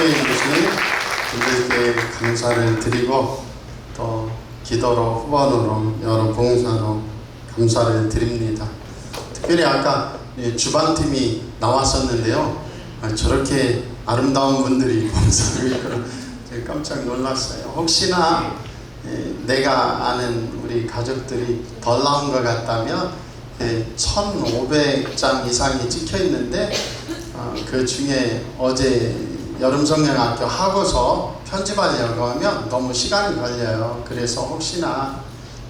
참여해 주신 분들께 감사를 드리고 또 기도로 후원으로 여러 봉사로 감사를 드립니다. 특별히 아까 주방팀이 나왔었는데요. 저렇게 아름다운 분들이 봉사를 이끌어 제가 깜짝 놀랐어요. 혹시나 내가 아는 우리 가족들이 덜 나온 것 같다면 1,500장 이상이 찍혀 있는데 그 중에 어제 여름성경학교 하고서 편집하려고 하면 너무 시간이 걸려요. 그래서 혹시나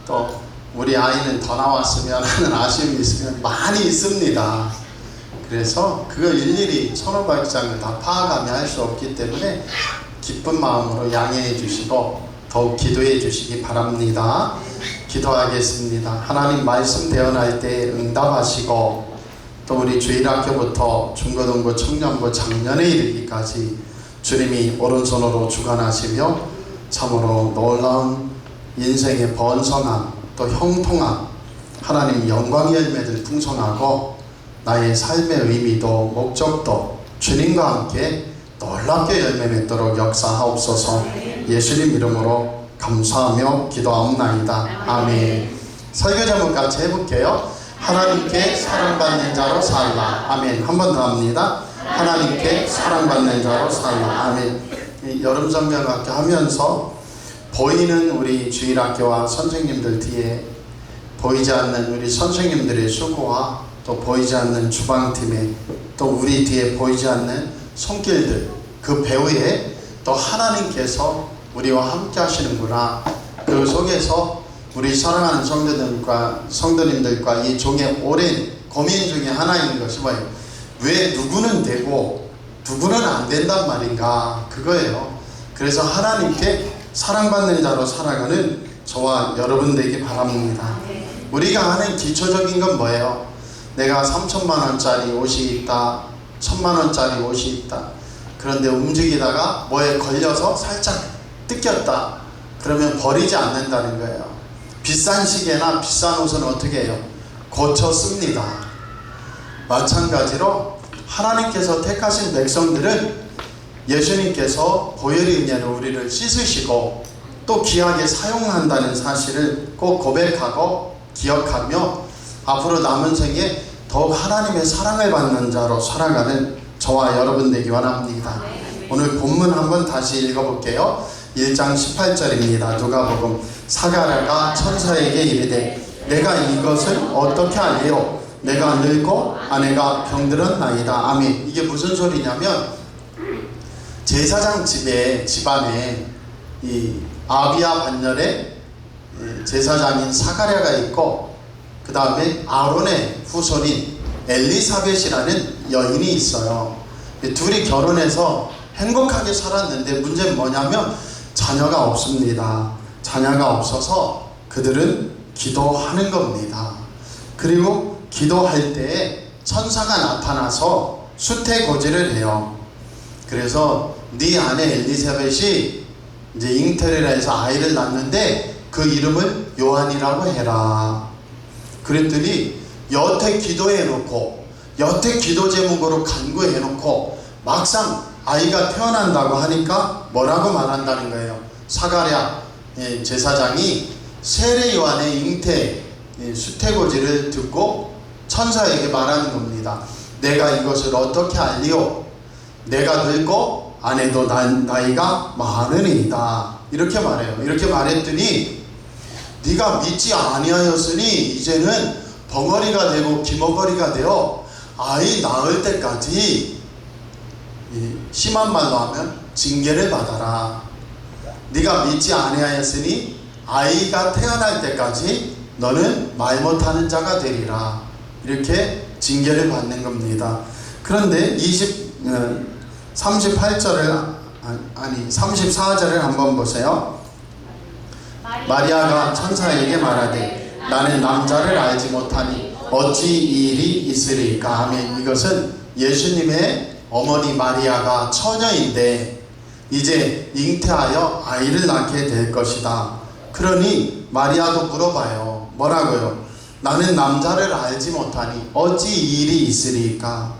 또 우리 아이는 더 나왔으면 하는 아쉬움이 있으면 많이 있습니다. 그래서 그걸 일일이 1,500장을 다 파악하며 할 수 없기 때문에 기쁜 마음으로 양해해 주시고 더욱 기도해 주시기 바랍니다. 기도하겠습니다. 하나님 말씀 대언할 때 응답하시고 또 우리 주일학교부터 중고등부, 청년부, 작년에 이르기까지 주님이 오른손으로 주관하시며 참으로 놀라운 인생의 번성함 또 형통함 하나님 영광의 열매들 풍성하고 나의 삶의 의미도 목적도 주님과 함께 놀랍게 열매 맺도록 역사하옵소서. 예수님 이름으로 감사하며 기도하옵나이다. 아멘. 설교 제목 같이 해볼게요. 하나님께 사랑받는 자로 살라. 아멘. 한 번 더 합니다. 하나님께 사랑받는 자로 살라. 아멘. 여름성경학교 하면서 보이는 우리 주일학교와 선생님들 뒤에 보이지 않는 우리 선생님들의 수고와 또 보이지 않는 주방팀에 또 우리 뒤에 보이지 않는 손길들 그 배후에 또 하나님께서 우리와 함께 하시는구나. 그 속에서 우리 사랑하는 성도님들과 이 종의 오랜 고민 중에 하나인 것이 뭐예요? 왜 누구는 되고 누구는 안 된단 말인가? 그거예요. 그래서 하나님께 사랑받는 자로 살아가는 저와 여러분 되기 바랍니다. 우리가 하는 기초적인 건 뭐예요? 내가 3천만 원짜리 옷이 있다, 1,000만 원짜리 옷이 있다. 그런데 움직이다가 뭐에 걸려서 살짝 뜯겼다. 그러면 버리지 않는다는 거예요. 비싼 시계나 비싼 옷은 어떻게 해요? 고쳐 씁니다. 마찬가지로 하나님께서 택하신 백성들은 예수님께서 보혈의 은혜로 우리를 씻으시고 또 귀하게 사용한다는 사실을 꼭 고백하고 기억하며 앞으로 남은 생에 더욱 하나님의 사랑을 받는 자로 살아가는 저와 여러분 되기 원합니다. 오늘 본문 한번 다시 읽어볼게요. 1장 18절입니다. 누가복음. 사가랴가 천사에게 이르되 내가 이것을 어떻게 알리오? 내가 늙고 아내가 병들었나이다. 아멘. 이게 무슨 소리냐면 제사장 집안에 이 아비야 반열에 제사장인 사가랴가 있고 그 다음에 아론의 후손인 엘리사벳이라는 여인이 있어요. 둘이 결혼해서 행복하게 살았는데 문제는 뭐냐면 자녀가 없습니다. 자녀가 없어서 그들은 기도하는 겁니다. 그리고 기도할 때에 천사가 나타나서 수태고지를 해요. 그래서 네 아내 엘리사벳이 이제 잉태를 해서 아이를 낳는데 그 이름을 요한이라고 해라. 그랬더니 여태 기도해놓고 여태 기도 제목으로 간구해놓고 막상 아이가 태어난다고 하니까 뭐라고 말한다는 거예요. 사가랴 제사장이 세례 요한의 잉태 수태고지를 듣고 천사에게 말하는 겁니다. 내가 이것을 어떻게 알리오? 내가 늙고 아내도 나이가 많으니이다. 이렇게 말해요. 이렇게 말했더니 네가 믿지 아니하였으니 이제는 벙어리가 되고 기머거리가 되어 아이 낳을 때까지 심한 말로 하면 징계를 받아라. 네가 믿지 아니하였으니 아이가 태어날 때까지 너는 말 못하는 자가 되리라. 이렇게 징계를 받는 겁니다. 그런데 34절을 한번 보세요. 마리아가 천사에게 말하되 나는 남자를 알지 못하니 어찌 이 일이 있으리까 하면 이것은 예수님의 어머니 마리아가 처녀인데 이제 잉태하여 아이를 낳게 될 것이다. 그러니 마리아도 물어봐요. 뭐라고요? 나는 남자를 알지 못하니 어찌 이 일이 있으리까.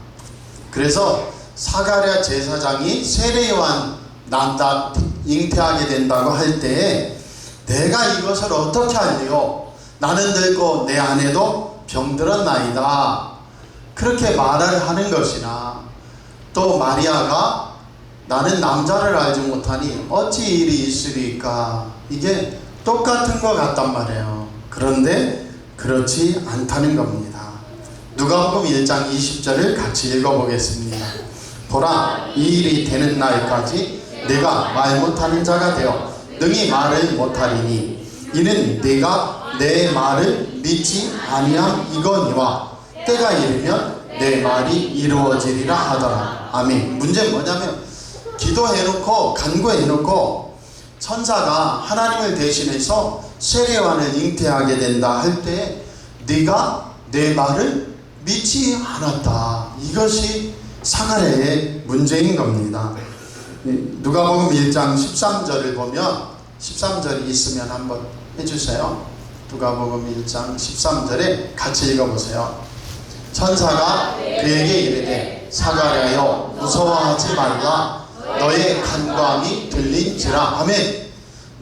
그래서 사가랴 제사장이 세례요한 난다 잉태하게 된다고 할 때에 내가 이것을 어떻게 알리요? 나는 늙고 내 아내도 병들었나이다. 그렇게 말을 하는 것이나 또 마리아가 나는 남자를 알지 못하니 어찌 일이 있으리까? 이게 똑같은 것 같단 말이에요. 그런데 그렇지 않다는 겁니다. 누가복음 1장 20절을 같이 읽어보겠습니다. 보라, 이 일이 되는 날까지 내가 말 못하는 자가 되어 능히 말을 못하리니 이는 내가 내 말을 믿지 아니함이거니와 때가 이르면 내 말이 이루어지리라 하더라. 아멘. 문제는 뭐냐면 기도해놓고 간구해놓고 천사가 하나님을 대신해서 세례요한을 잉태하게 된다 할 때 네가 내 말을 믿지 않았다. 이것이 사가랴의 문제인 겁니다. 누가복음 1장 13절을 보면 13절이 있으면 한번 해주세요. 누가복음 1장 13절에 같이 읽어보세요. 천사가 그에게 이르되 사가랴여 무서워하지 말라. 너의 간구함이 들린지라. 아멘.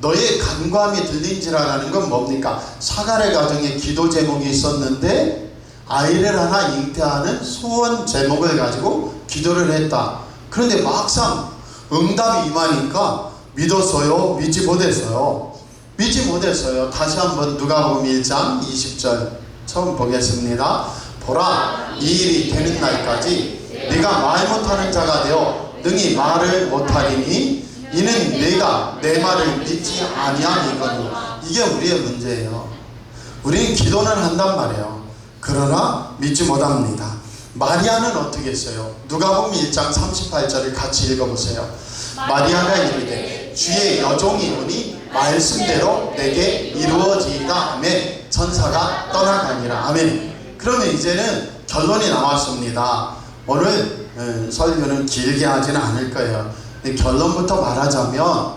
너의 간구함이 들린지라라는 건 뭡니까? 사가랴 가정에 기도 제목이 있었는데 아이를 하나 잉태하는 소원 제목을 가지고 기도를 했다. 그런데 막상 응답이 임하니까 믿었어요? 믿지 못했어요? 믿지 못했어요. 다시 한번 누가복음 1장 20절 처음 보겠습니다. 보라, 이 일이 되는 날까지 네가 말 못하는 자가 되어 능히 말을 못하리니 이는 내가 내 말을 믿지 아니함이거니. 이게 우리의 문제예요. 우리는 기도는 한단 말이에요. 그러나 믿지 못합니다. 마리아는 어떻게 했어요? 누가복음 1장 38절을 같이 읽어보세요. 마리아가 이르되 주의 여종이 오니 말씀대로 내게 이루어지이다 하매 천사가 떠나가니라. 아멘. 그러면 이제는 결론이 나왔습니다. 오늘 설교는 길게 하지는 않을 거예요. 근데 결론부터 말하자면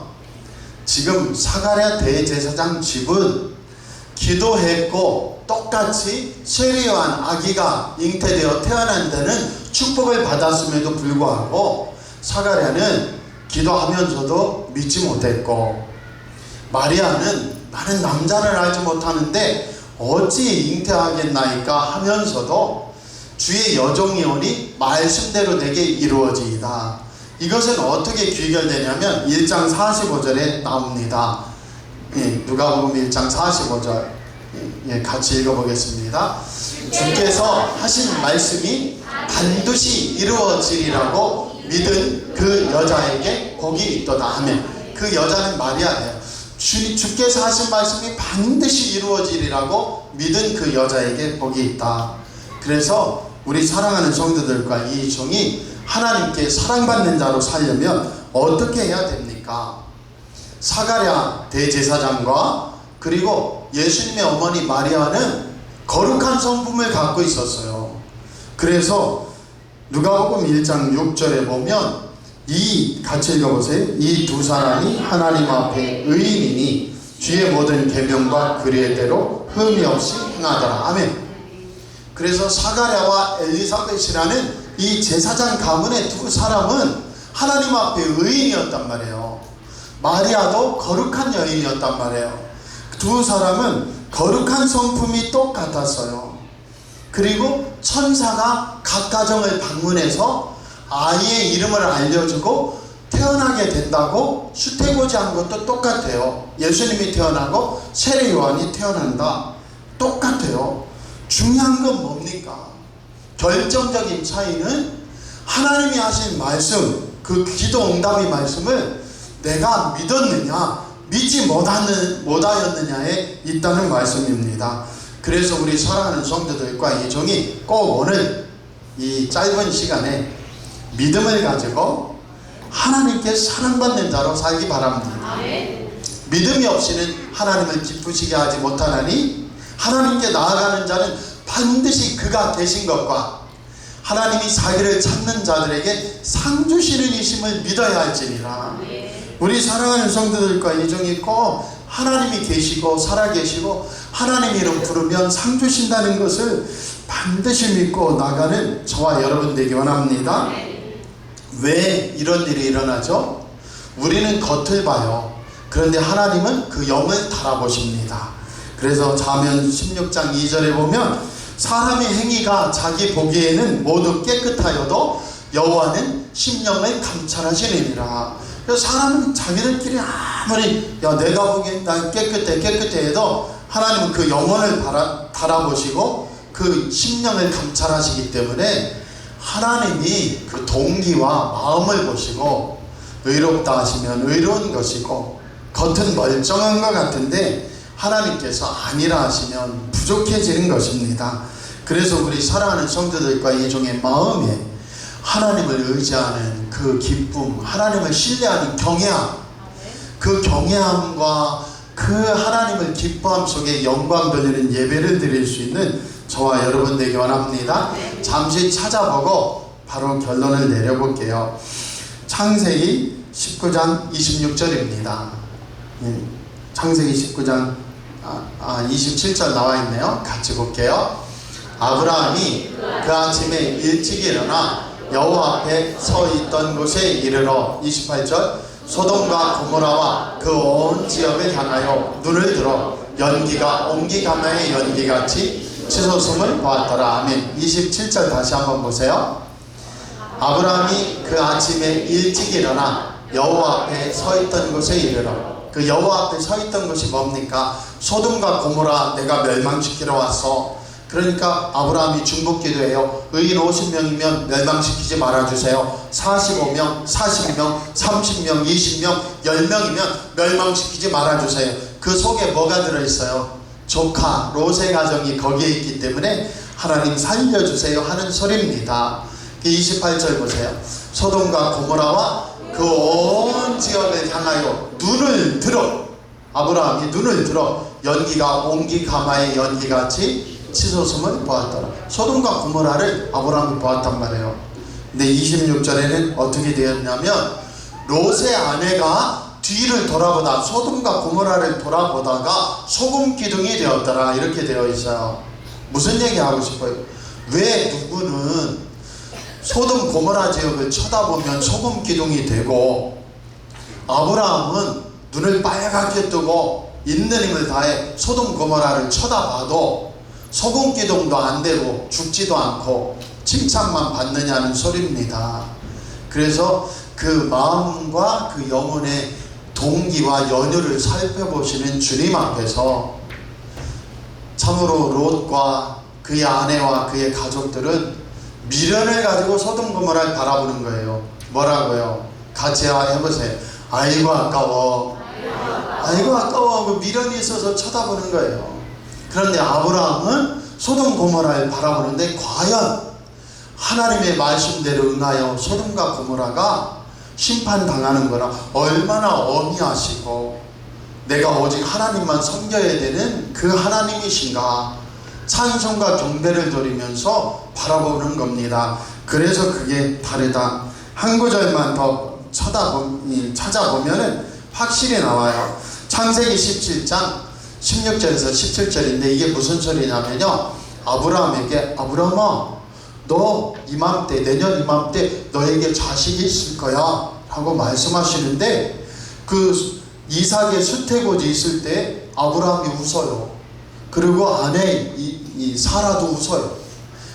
지금 사가랴 대제사장 집은 기도했고 똑같이 세례요한 아기가 잉태되어 태어난 데는 축복을 받았음에도 불구하고 사가랴는 기도하면서도 믿지 못했고 마리아는 나는 남자를 알지 못하는데 어찌 잉태하겠나이까 하면서도 주의 여종이 오니 말씀대로 내게 이루어지이다. 이것은 어떻게 귀결되냐면 1장 45절에 나옵니다. 누가복음 1장 45절 같이 읽어보겠습니다. 주께서 하신 말씀이 반드시 이루어지리라고 믿은 그 여자에게 복이 있도다 하면 그 여자는 마리아예요. 주께서 하신 말씀이 반드시 이루어지리라고 믿은 그 여자에게 복이 있다. 그래서 우리 사랑하는 성도들과 이 종이 하나님께 사랑받는 자로 살려면 어떻게 해야 됩니까? 사가랴 대제사장과 그리고 예수님의 어머니 마리아는 거룩한 성품을 갖고 있었어요. 그래서 누가복음 1장 6절에 보면 같이 읽어보세요. 이 두 사람이 하나님 앞에 의인이니 주의 모든 계명과 규례대로 흠이 없이 행하더라. 아멘. 그래서 사가랴와 엘리사벳이라는 이 제사장 가문의 두 사람은 하나님 앞에 의인이었단 말이에요. 마리아도 거룩한 여인이었단 말이에요. 두 사람은 거룩한 성품이 똑같았어요. 그리고 천사가 각 가정을 방문해서 아이의 이름을 알려주고 태어나게 된다고 수태고지한 것도 똑같아요. 예수님이 태어나고 세례요한이 태어난다. 똑같아요. 중요한 건 뭡니까? 결정적인 차이는 하나님이 하신 말씀, 그 기도 응답의 말씀을 내가 믿었느냐 믿지 못하였느냐에 있다는 말씀입니다. 그래서 우리 사랑하는 성도들과 이 종이 꼭 오늘 이 짧은 시간에 믿음을 가지고 하나님께 사랑받는 자로 살기 바랍니다. 믿음이 없이는 하나님을 기쁘시게 하지 못하나니 하나님께 나아가는 자는 반드시 그가 계신 것과 하나님이 자기를 찾는 자들에게 상 주시는 이심을 믿어야 할지니라. 우리 사랑하는 성도들과 이 종이 꼭 하나님이 계시고 살아계시고 하나님 이름 부르면 상 주신다는 것을 반드시 믿고 나가는 저와 여러분 되기 원합니다. 왜 이런 일이 일어나죠? 우리는 겉을 봐요. 그런데 하나님은 그 영을 달아보십니다. 그래서 잠언 16장 2절에 보면 사람의 행위가 자기 보기에는 모두 깨끗하여도 여호와는 심령을 감찰하시느니라. 그래서 사람은 자기들끼리 아무리 내가 보기엔 난 깨끗해 해도 하나님은 그 영혼을 달아보시고 그 심령을 감찰하시기 때문에 하나님이 그 동기와 마음을 보시고 의롭다 하시면 의로운 것이고 겉은 멀쩡한 것 같은데 하나님께서 아니라 하시면 부족해지는 것입니다. 그래서 우리 사랑하는 성도들과 이종의 마음에 하나님을 의지하는 그 기쁨, 하나님을 신뢰하는 경외함, 그 경외함과 그 하나님을 기뻐함 속에 영광 돌리는 예배를 드릴 수 있는 저와 여러분 되기 원합니다. 잠시 찾아보고 바로 결론을 내려볼게요. 창세기 19장 26절입니다. 창세기 19장 27절 나와 있네요. 같이 볼게요. 아브라함이 그 아침에 일찍 일어나 여호와 앞에 서 있던 곳에 이르러 28절 소돔과 고모라와 그 온 지역을 향하여 눈을 들어 연기가 옹기가마의 연기같이 치솟음을 보았더라. 아멘. 27절 다시 한번 보세요. 아브라함이 그 아침에 일찍 일어나 여호와 앞에 서 있던 곳에 이르러, 그 여호와 앞에 서 있던 곳이 뭡니까? 소돔과 고모라 내가 멸망시키러 왔어. 그러니까 아브라함이 중보기도해요. 의인 50명이면 멸망시키지 말아주세요. 45명, 42명, 30명, 20명, 10명이면 멸망시키지 말아주세요. 그 속에 뭐가 들어있어요? 조카, 롯의 가정이 거기에 있기 때문에 하나님 살려주세요 하는 소리입니다. 28절 보세요. 소돔과 고모라와 그 온 지역을 향하여 눈을 들어, 아브라함이 눈을 들어 연기가 옹기가마의 연기같이 치솟음을 보았더라. 소돔과 고모라를 아브라함이 보았단 말이에요. 근데 26절에는 어떻게 되었냐면 롯의 아내가 뒤를 돌아보다 소돔과 고모라를 돌아보다가 소금 기둥이 되었더라. 이렇게 되어 있어요. 무슨 얘기 하고 싶어요? 왜 누구는 소돔 고모라 지역을 쳐다보면 소금 기둥이 되고 아브라함은 눈을 빨갛게 뜨고 있는 힘을 다해 소돔 고모라를 쳐다봐도 소금 기둥도 안 되고 죽지도 않고 칭찬만 받느냐는 소리입니다. 그래서 그 마음과 그 영혼의 동기와 연유를 살펴보시는 주님 앞에서 참으로 롯과 그의 아내와 그의 가족들은 미련을 가지고 소돔 고모라를 바라보는 거예요. 뭐라고요? 같이 해보세요. 아이고 아까워. 아이고 아까워. 그 미련이 있어서 쳐다보는 거예요. 그런데 아브라함은 소돔 고모라를 바라보는데 과연 하나님의 말씀대로 응하여 소돔과 고모라가 심판당하는 거라 얼마나 어미하시고 내가 오직 하나님만 섬겨야 되는 그 하나님이신가 찬송과 경배를 드리면서 바라보는 겁니다. 그래서 그게 다르다. 한 구절만 더 찾아보면 확실히 나와요. 창세기 17장 16절에서 17절인데 이게 무슨 소리냐면요, 아브라함에게 아브라함아 너 이맘때 내년 이맘때 너에게 자식이 있을 거야 라고 말씀하시는데 그 이삭의 수태고지 있을 때 아브라함이 웃어요. 그리고 아내 이 사라도 웃어요.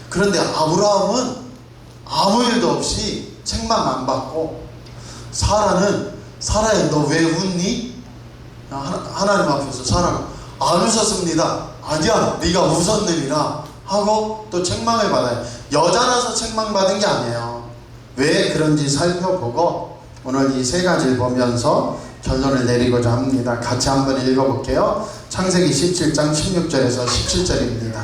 그런데 아브라함은 아무 일도 없이 책망 안 받고 사라는 사라야 너 왜 웃니? 하나님 앞에서 사라가 안 웃었습니다. 아니야 네가 웃었느니라 하고 또 책망을 받아요. 여자라서 책망받은 게 아니에요. 왜 그런지 살펴보고 오늘 이 세 가지를 보면서 결론을 내리고자 합니다. 같이 한번 읽어볼게요. 창세기 17장 16절에서 17절입니다.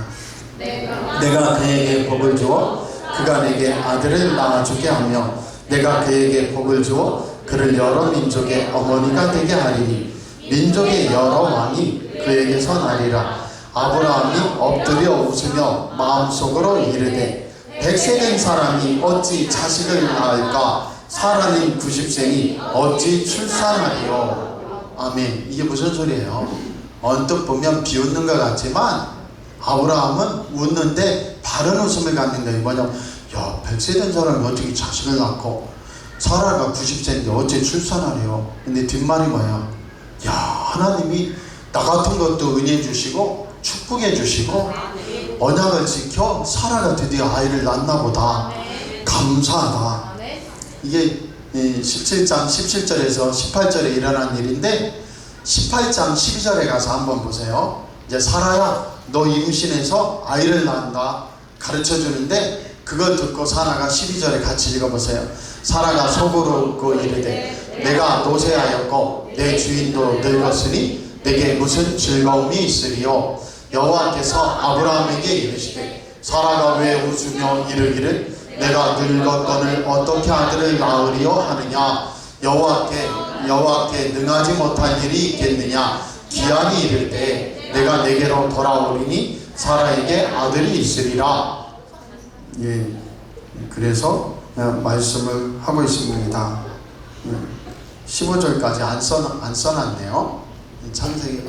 내가 그에게 복을 주어 그가 내게 아들을 낳아주게 하며 내가 그에게 복을 주어 그를 여러 민족의 어머니가 되게 하리니 민족의 여러 왕이 그에게서 나리라. 아브라함이 엎드려 웃으며 마음속으로 이르되 100세 된 사람이 어찌 자식을 낳을까? 사라는 90세니 어찌 출산하리요? 아멘. 이게 무슨 소리예요? 언뜻 보면 비웃는 것 같지만 아브라함은 웃는데 바른 웃음을 갖는 거예요. 뭐냐면 야 100세 된 사람이 어떻게 자식을 낳고 사라가 90세인데 어째 출산하래요. 근데 뒷말이 뭐야? 야, 하나님이 나 같은 것도 은혜 주시고 축복해 주시고 언약을 지켜 사라가 드디어 아이를 낳나 보다. 감사하다. 이게 17장 17절에서 18절에 일어난 일인데 18장 12절에 가서 한번 보세요. 이제 사라야, 너 임신해서 아이를 낳는다 가르쳐 주는데, 그걸 듣고 사라가 12절에 같이 읽어보세요. 사라가 속으로 웃고 이르되 내가 노쇠하였고 내 주인도 늙었으니 내게 무슨 즐거움이 있으리요. 여호와께서 아브라함에게 이르시되 사라가 왜 웃으며 이르기를 내가 늙었거늘 어떻게 아들을 낳으리요 하느냐. 여호와께 능하지 못한 일이 있겠느냐. 기한이 이를 때 내가 내게로 돌아오리니 사라에게 아들이 있으리라. 예, 그래서 말씀을 하고 있습니다. 15절까지 안 써놨네요. 창세기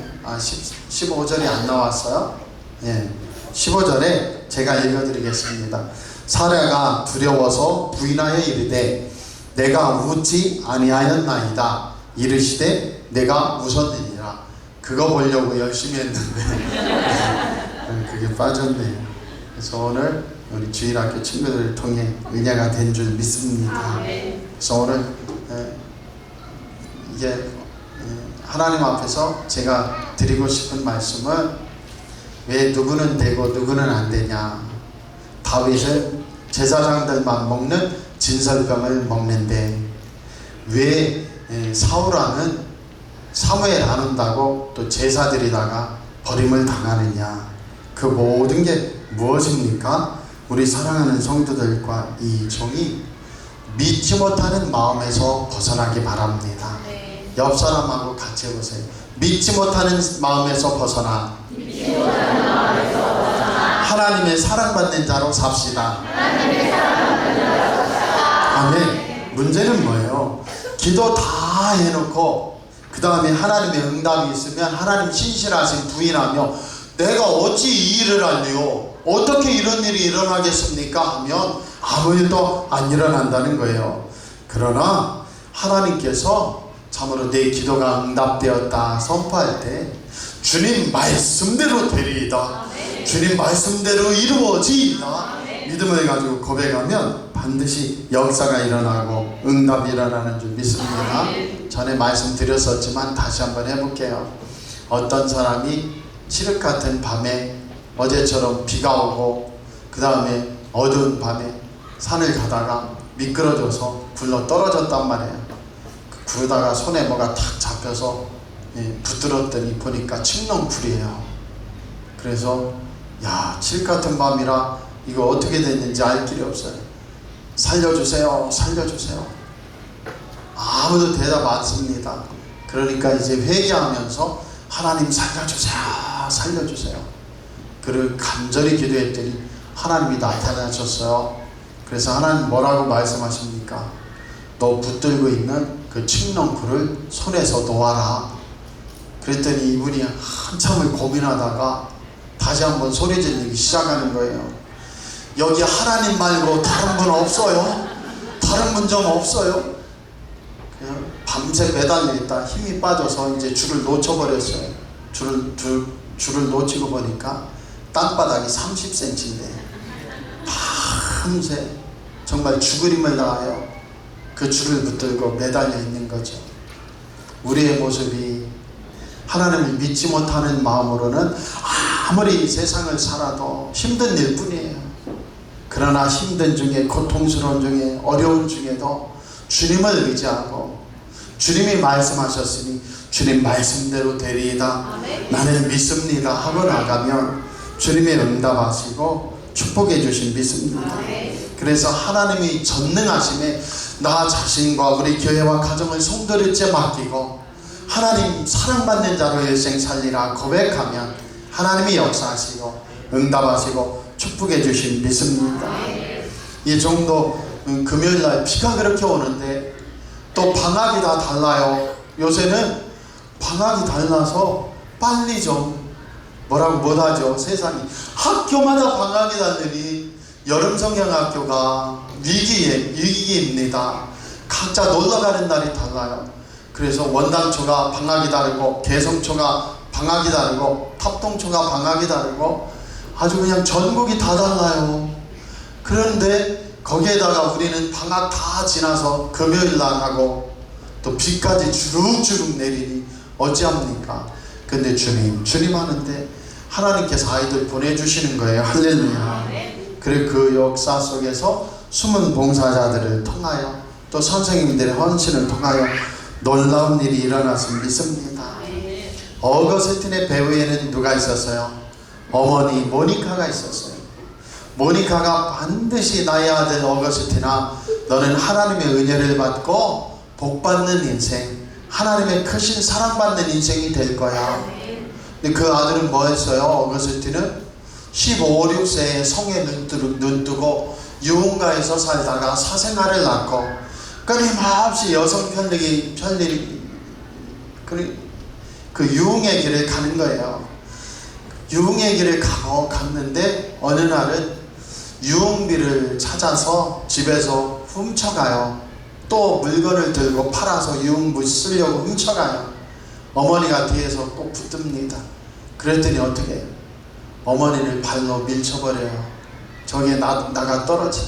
15절이 안 나왔어요. 예, 15절에 제가 읽어드리겠습니다. 사라가 두려워서 부인하여 이르되 내가 웃지 아니하였나이다. 이르시되 내가 웃었느니라. 그거 보려고 열심히 했는데 그게 빠졌네요. 그래서 오늘 우리 주일학교 친구들을 통해 은혜가 된 줄 믿습니다. 그래서 오늘 이게 하나님 앞에서 제가 드리고 싶은 말씀은, 왜 누구는 되고 누구는 안 되냐. 다윗은 제사장들만 먹는 진설병을 먹는데 왜 사울왕은 사무엘 안 온다고 또 제사드리다가 버림을 당하느냐. 그 모든 게 무엇입니까? 우리 사랑하는 성도들과 이 종이 믿지 못하는 마음에서 벗어나기 바랍니다. 옆 사람하고 같이 해보세요. 믿지 못하는 마음에서 벗어나 하나님의 사랑받는 자로 삽시다. 아멘. 문제는 뭐예요? 기도 다 해놓고 그 다음에 하나님의 응답이 있으면 하나님 신실하신 부인하며 내가 어찌 이 일을 할래요? 어떻게 이런 일이 일어나겠습니까? 하면 아무 일도 안 일어난다는 거예요. 그러나 하나님께서 참으로 내 기도가 응답되었다 선포할 때 주님 말씀대로 되리이다. 주님 말씀대로 이루어지이다. 믿음을 가지고 고백하면 반드시 역사가 일어나고 응답이 일어나는 줄 믿습니다. 전에 말씀드렸었지만 다시 한번 해볼게요. 어떤 사람이 칠흑 같은 밤에 어제처럼 비가 오고 그 다음에 어두운 밤에 산을 가다가 미끄러져서 굴러 떨어졌단 말이에요. 그러다가 손에 뭐가 탁 잡혀서 붙들었더니 보니까 칡렁풀이에요. 그래서 야, 칠흑 같은 밤이라 이거 어떻게 됐는지 알 길이 없어요. 살려주세요, 살려주세요. 아무도 대답 안 씁니다. 그러니까 이제 회개하면서 하나님 살려주세요, 살려주세요. 그를 간절히 기도했더니 하나님이 나타나셨어요. 그래서 하나님 뭐라고 말씀하십니까? 너 붙들고 있는 그 칡렁풀을 손에서 놓아라. 그랬더니 이분이 한참을 고민하다가 다시 한번 소리 지르기 시작하는 거예요. 여기 하나님 말고 다른 분 없어요? 다른 분 좀 없어요? 그냥 밤새 매달려 있다 힘이 빠져서 이제 줄을 놓쳐버렸어요. 줄을 놓치고 보니까 땅바닥이 30cm인데 밤새 정말 죽을 힘을 다하여 그 줄을 붙들고 매달려 있는 거죠. 우리의 모습이 하나님을 믿지 못하는 마음으로는 아무리 세상을 살아도 힘든 일 뿐이에요. 그러나 힘든 중에, 고통스러운 중에, 어려운 중에도 주님을 의지하고 주님이 말씀하셨으니 주님 말씀대로 되리이다. 나는 믿습니다 하고 나가면 주님의 응답하시고 축복해 주신 믿습니다. 그래서 하나님이 전능하심에 나 자신과 우리 교회와 가정을 성도들께 맡기고 하나님 사랑받는 자로 일생 살리라 고백하면 하나님이 역사하시고 응답하시고 축복해 주신 믿습니다. 이 정도 금요일날 비가 그렇게 오는데 또 방학이 다 달라요. 요새는 방학이 달라서 빨리 좀 뭐라고 못하죠. 세상이 학교마다 방학이 달더니 여름성경학교가 위기입니다. 각자 놀러가는 날이 달라요. 그래서 원당초가 방학이 다르고, 개성초가 방학이 다르고, 탑동초가 방학이 다르고, 아주 그냥 전국이 다 달라요. 그런데 거기에다가 우리는 방학 다 지나서 금요일 날 하고 또 비까지 주룩주룩 내리니 어찌합니까? 근데 주님 하는데 하나님께서 아이들 보내주시는 거예요. 할렐루야. 그리고 그 역사 속에서 숨은 봉사자들을 통하여 또 선생님들의 헌신을 통하여 놀라운 일이 일어났음을 믿습니다. 어거스틴의 배후에는 누가 있었어요? 어머니 모니카가 있었어요. 모니카가 반드시 나의 아들 어거스틴아, 너는 하나님의 은혜를 받고 복받는 인생, 하나님의 크신 사랑받는 인생이 될 거야. 근데 그 아들은 뭐 했어요? 어거스틴은 15, 16세에 성에 눈 뜨고 유흥가에서 살다가 사생아를 낳고 끊임없이 여성 편리기 그 유흥의 길을 가는 거예요. 유흥의 길을 갔는데 어느 날은 유흥비를 찾아서 집에서 훔쳐가요. 또 물건을 들고 팔아서 유흥비 쓰려고 훔쳐가요. 어머니가 뒤에서 꼭 붙듭니다. 그랬더니 어떻게 해요? 어머니를 발로 밀쳐버려요. 저기에 나가 떨어지네.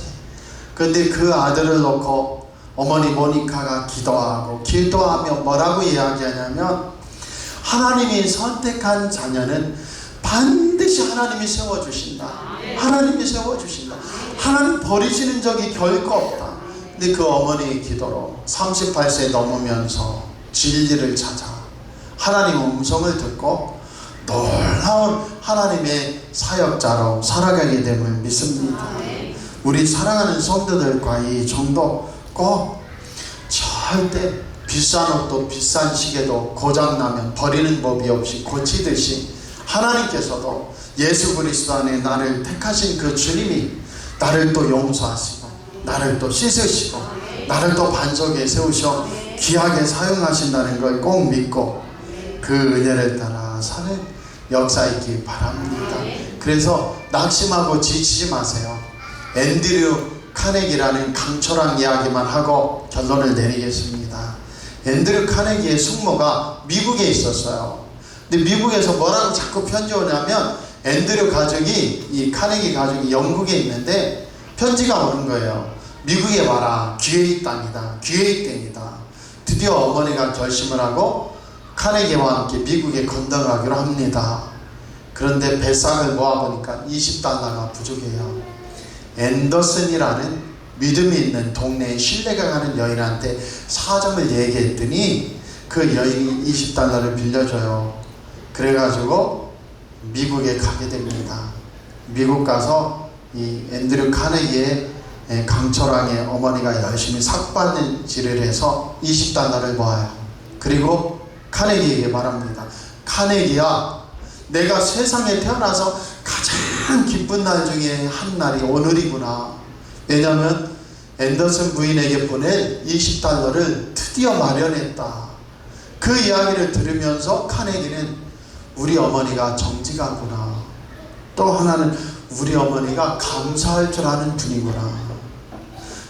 그런데 그 아들을 놓고 어머니 모니카가 기도하며 뭐라고 이야기하냐면, 하나님이 선택한 자녀는 반드시 하나님이 세워주신다. 하나님이 세워주신다. 하나님 버리시는 적이 결코 없다. 근데 그 어머니의 기도로 38세 넘으면서 진리를 찾아 하나님의 음성을 듣고 놀라운 하나님의 사역자로 살아가게 됨을 믿습니다. 우리 사랑하는 성도들과 이 정도 꼭 절대 비싼 옷도 비싼 시계도 고장나면 버리는 법이 없이 고치듯이, 하나님께서도 예수 그리스도 안에 나를 택하신 그 주님이 나를 또 용서하시고 나를 또 씻으시고 나를 또 반석에 세우셔 귀하게 사용하신다는 걸 꼭 믿고 그 은혜를 따라 사는 역사 있기 바랍니다. 그래서 낙심하고 지치지 마세요. 앤드류 카네기라는 강철왕 이야기만 하고 결론을 내리겠습니다. 앤드류 카네기의 숙모가 미국에 있었어요. 근데 미국에서 뭐라고 자꾸 편지 오냐면, 앤드류 가족이, 이 카네기 가족이 영국에 있는데 편지가 오는 거예요. 미국에 와라. 기회의 땅이다. 기회의 땡이다. 드디어 어머니가 결심을 하고 카네기와 함께 미국에 건너가기로 합니다. 그런데 배상을 모아보니까 $20가 부족해요. 앤더슨이라는 믿음이 있는 동네에 신뢰가 가는 여인한테 사정을 얘기했더니 그 여인이 $20를 빌려줘요. 그래가지고 미국에 가게 됩니다. 미국 가서 이 앤드류 카네기의 강철왕의 어머니가 열심히 삭바지를 해서 $20를 모아요. 그리고 카네기에게 말합니다. 카네기야, 내가 세상에 태어나서 가장 기쁜 날 중에 한 날이 오늘이구나. 왜냐하면 앤더슨 부인에게 보낼 $20를 드디어 마련했다. 그 이야기를 들으면서 카네기는 우리 어머니가 정직하구나. 또 하나는 우리 어머니가 감사할 줄 아는 분이구나.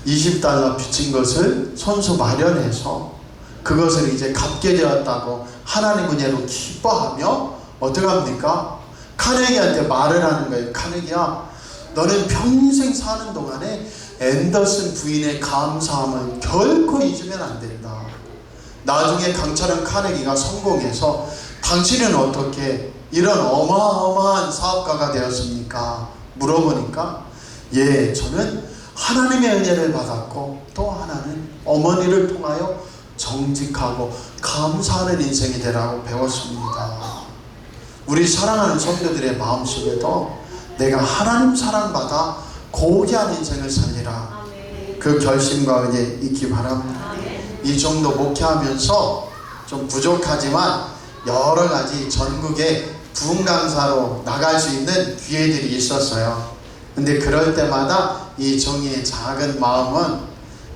$20 빚진 것을 손수 마련해서 그것을 이제 갚게 되었다고 하나님 은혜로 기뻐하며 어떻게 합니까? 카네기한테 말을 하는 거예요. 카네기야, 너는 평생 사는 동안에 앤더슨 부인의 감사함을 결코 잊으면 안 된다. 나중에 강철왕 카네기가 성공해서 당신은 어떻게 이런 어마어마한 사업가가 되었습니까? 물어보니까 예, 저는 하나님의 은혜를 받았고 또 하나는 어머니를 통하여 정직하고 감사하는 인생이 되라고 배웠습니다. 우리 사랑하는 성도들의 마음속에도 내가 하나님 사랑받아 고귀한 인생을 살리라, 그 결심과 은혜 있기 바랍니다. 이 정도 목회하면서 좀 부족하지만 여러 가지 전국에 부흥 강사로 나갈 수 있는 기회들이 있었어요. 근데 그럴 때마다 이 종이의 작은 마음은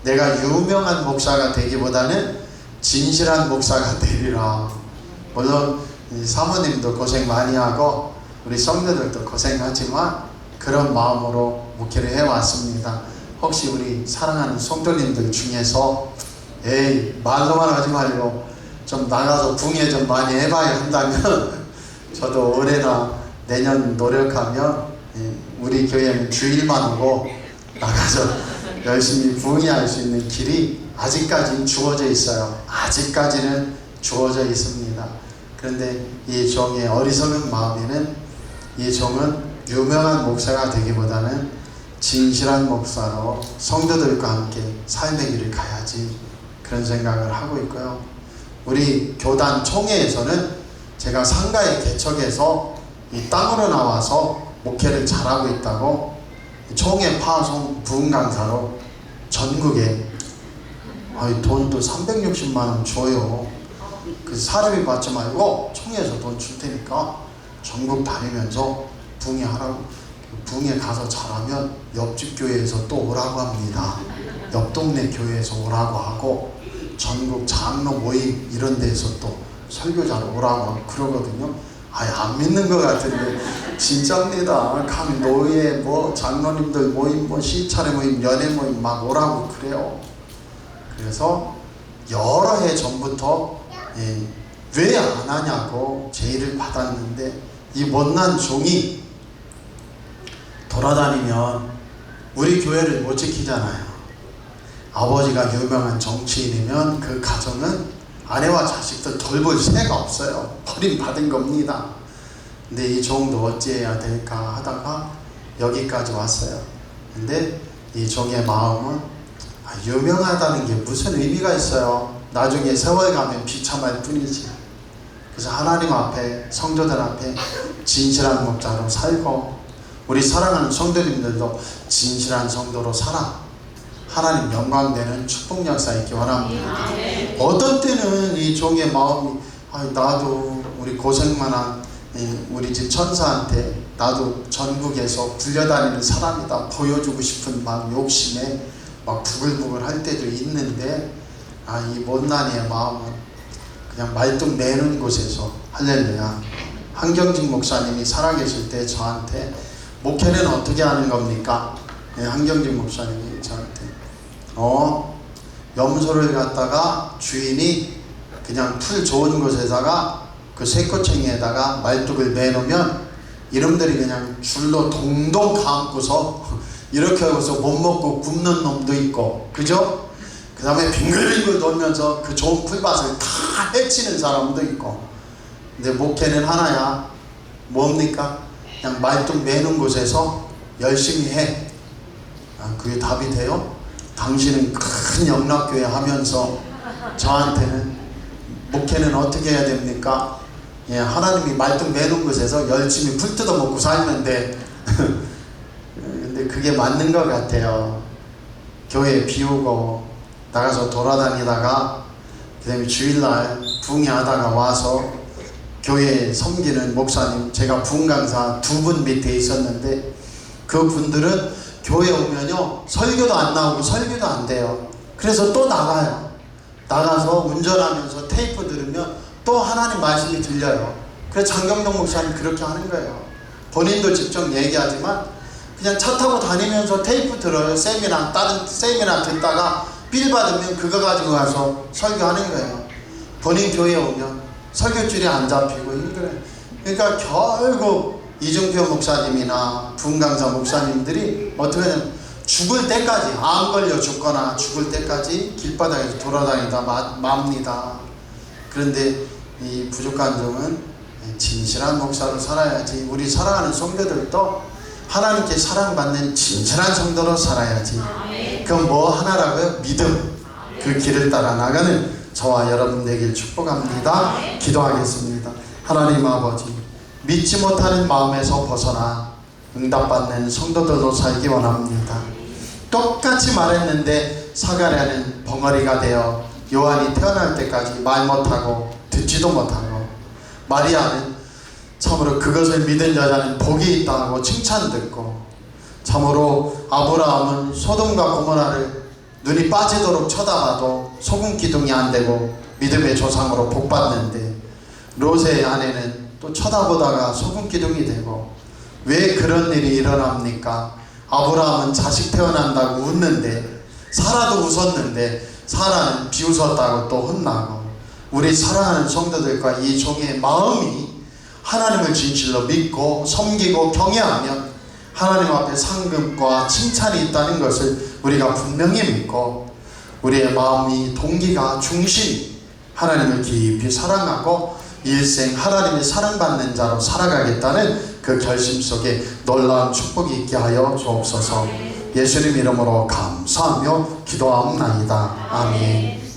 내가 유명한 목사가 되기보다는 진실한 목사가 되리라. 물론 사모님도 고생 많이 하고 우리 성도들도 고생하지만 그런 마음으로 목회를 해왔습니다. 혹시 우리 사랑하는 성도님들 중에서 에이 말로만 하지 말고 좀 나가서 붕괴 좀 많이 해봐야 한다면 저도 올해나 내년 노력하면 우리 교회는 주일만 오고 나가서 열심히 붕괴할 수 있는 길이 아직까지는 주어져 있어요. 아직까지는 주어져 있습니다. 그런데 이 종의 어리석은 마음에는 이 종은 유명한 목사가 되기보다는 진실한 목사로 성도들과 함께 삶의 길을 가야지, 그런 생각을 하고 있고요. 우리 교단 총회에서는 제가 상가의 개척에서 이 땅으로 나와서 목회를 잘하고 있다고 총회 파송 부흥 강사로 전국에 돈도 360만 원 줘요. 그 사람이 받지 말고 총회에서 돈 줄 테니까 전국 다니면서 붕괴하라고. 붕괴 가서 잘하면 옆집 교회에서 또 오라고 합니다. 옆 동네 교회에서 오라고 하고 전국 장로 모임 이런 데서 또 설교자로 오라고 하고 그러거든요. 안 믿는 것 같은데 진짜입니다. 각 노예 뭐 장로님들 모임 뭐 시차례 모임 연애 모임 막 오라고 그래요. 그래서 여러 해 전부터 왜 안 하냐고 제의를 받았는데 이 못난 종이 돌아다니면 우리 교회를 못 지키잖아요. 아버지가 유명한 정치인이면 그 가정은 아내와 자식들 돌볼 새가 없어요. 버림받은 겁니다. 근데 이 종도 어찌해야 될까 하다가 여기까지 왔어요. 근데 이 종의 마음은 유명하다는 게 무슨 의미가 있어요. 나중에 세월 가면 비참할 뿐이지. 그래서 하나님 앞에 성도들 앞에 진실한 목자로 살고 우리 사랑하는 성도님들도 진실한 성도로 살아 하나님 영광되는 축복 역사 있기 원합니다. 어떤 때는 이 종의 마음이 나도 우리 고생만한 우리 집 천사한테 나도 전국에서 굴려다니는 사람이다 보여주고 싶은 막 욕심에 막 부글부글 할 때도 있는데 이 못난이의 마음은 그냥 말뚝 내는 곳에서 할렐루야. 한경직 목사님이 살아계실 때 저한테 목회는 어떻게 하는 겁니까? 한경직 목사님이 저한테 염소를 갖다가 주인이 그냥 풀 좋은 곳에다가 그 쇠꼬챙이에다가 말뚝을 매놓으면 이놈들이 그냥 줄로 동동 감고서 이렇게 하고서 못 먹고 굶는 놈도 있고, 그죠? 그 다음에 빙글빙글 돌면서 그 좋은 풀밭을 다 해치는 사람도 있고. 근데 목회는 하나야. 뭡니까? 그냥 말뚝 매는 곳에서 열심히 해. 그게 답이 돼요? 당신은 큰 영락교회 하면서 저한테는 목회는 어떻게 해야 됩니까? 하나님이 말뚝 매는 곳에서 열심히 풀 뜯어먹고 살는데 근데 그게 맞는 것 같아요. 교회 비우고 나가서 돌아다니다가 그 다음에 주일날 붕괴하다가 와서 교회 섬기는 목사님, 제가 부흥강사 2분 밑에 있었는데 그 분들은 교회 오면요 설교도 안 나오고 설교도 안 돼요. 그래서 또 나가요. 나가서 운전하면서 테이프 들으면 또 하나님 말씀이 들려요. 그래서 장경동 목사님 그렇게 하는 거예요. 본인도 직접 얘기하지만 그냥 차 타고 다니면서 테이프 들어요. 세미나, 다른 세미나 듣다가 빌 받으면 그거 가지고 가서 설교하는 거예요. 본인 교회에 오면 설교줄이 안 잡히고 힘들어요. 그러니까 결국 이중표 목사님이나 부흥강사 목사님들이 어떻게 하냐면 죽을 때까지, 암 걸려 죽거나 죽을 때까지 길바닥에서 돌아다니다 맙니다. 그런데 이 부족한 종은 진실한 목사로 살아야지. 우리 사랑하는 성도들도 하나님께 사랑받는 진실한 성도로 살아야지. 그건 뭐 하나라고요? 믿음. 그 길을 따라 나가는 저와 여러분 되길 축복합니다. 기도하겠습니다. 하나님 아버지, 믿지 못하는 마음에서 벗어나 응답받는 성도들로 살기 원합니다. 똑같이 말했는데 사가랴는 벙어리가 되어 요한이 태어날 때까지 말 못하고 듣지도 못하고, 마리아는 참으로 그것을 믿은 여자는 복이 있다 하고 칭찬 듣고, 참으로 아브라함은 소돔과 고모라를 눈이 빠지도록 쳐다봐도 소금 기둥이 안 되고 믿음의 조상으로 복받는데, 롯의 아내는 또 쳐다보다가 소금 기둥이 되고, 왜 그런 일이 일어납니까? 아브라함은 자식 태어난다고 웃는데, 사라도 웃었는데 사라는 비웃었다고 또 혼나고, 우리 사랑하는 성도들과 이 종의 마음이 하나님을 진실로 믿고 섬기고 경외하면 하나님 앞에 상급과 칭찬이 있다는 것을 우리가 분명히 믿고, 우리의 마음이 동기가 중심이 하나님을 깊이 사랑하고 일생 하나님의 사랑받는 자로 살아가겠다는 그 결심 속에 놀라운 축복이 있게 하여 주옵소서. 예수님 이름으로 감사하며 기도하옵나이다. 아멘.